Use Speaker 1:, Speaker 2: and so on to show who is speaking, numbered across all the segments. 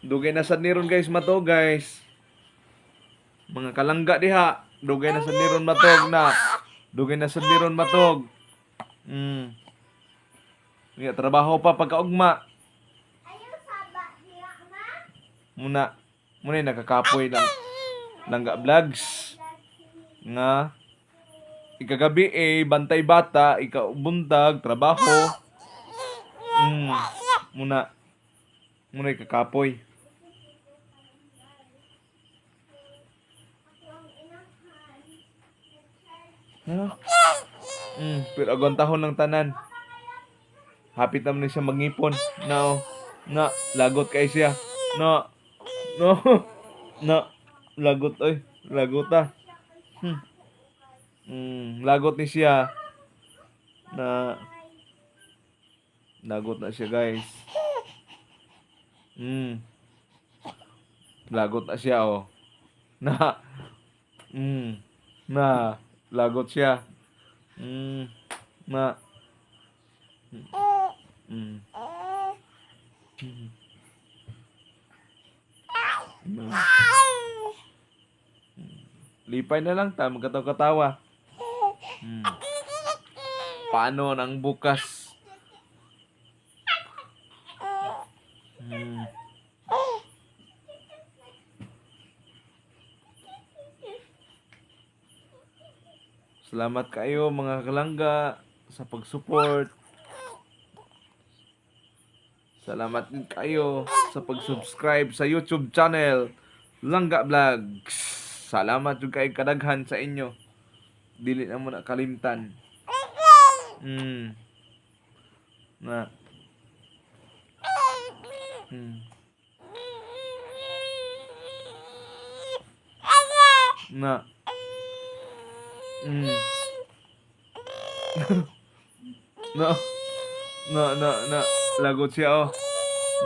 Speaker 1: Dugay na sad niron guys matog guys. Mga kalangga diha, dugay na sad niron matog na. Dugay na sad niron matog. Nga trabaho pa pagkaugma. Muna muna nakakapoy lang langga vlogs nga ikagabi bantay bata, ikabuntag trabaho. Muna ikakapoy. Ha? Pero agwantahon ng tanan. Hapit naman siya magngipon. No. Na, lagot kay siya. No. No. Na, lagot oy. Lagot ah. Lagot ni siya. Na lagot na siya guys. Lagot na siya oh. Na. Na, lagot siya. Na. Lipay na lang ta, magkatawa-katawa. Paano nang bukas? Salamat kayo mga kalangga sa pag-support. Salamat din kayo sa pag-subscribe sa YouTube channel Langga Vlogs. Salamat jud kay kadaghan sa inyo. Dili na mo na kalimtan. Na. Na. Na. Lagot siya oh.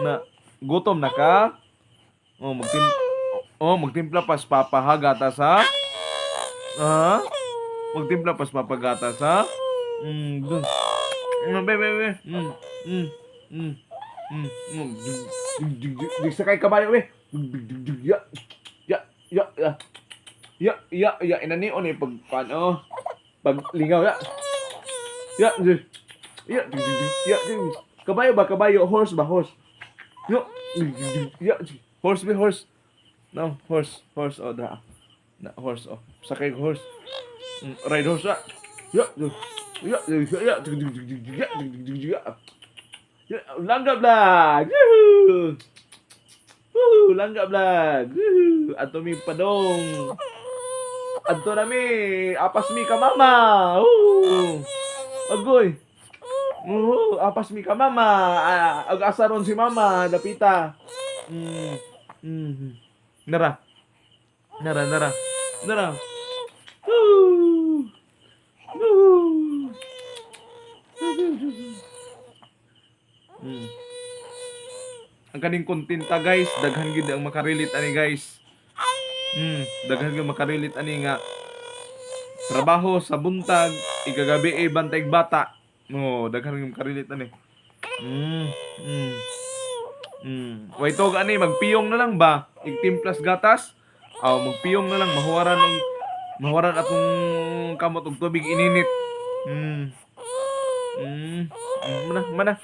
Speaker 1: Na. Gutom na ka? Magtimpla pas papahagatas ha? Ha? Magtimpla pas papagatas ha? Dun. Be. Di sakay kabayo be. Ya, inani on pag paano? Pag lingaw ya. Ya. Kabayo ba? Horse ba? Horse. Ya. Horse be horse. No, horse. Oh, na horse oh. Sakay horse. Ride horse ah. Ya. Langga Vlog. Langga Vlog. Ato mi padong. Ato nami apas mi ka mama. Agoy. Apas mi ka mama. Ag-asaron si mama dapita. Nara. Ang kaning kontenta guys, daghan gid ang makarelate ani guys. Daghan gid makarelate ani nga trabaho sa buntag, ikagabi bantay bata. Daghan gid makarelate ani. Way tog ani magpiyong na lang ba? Igtimplas gatas. Magpiyong na lang mahuwaran atong kamot og tubig ininit. Mana.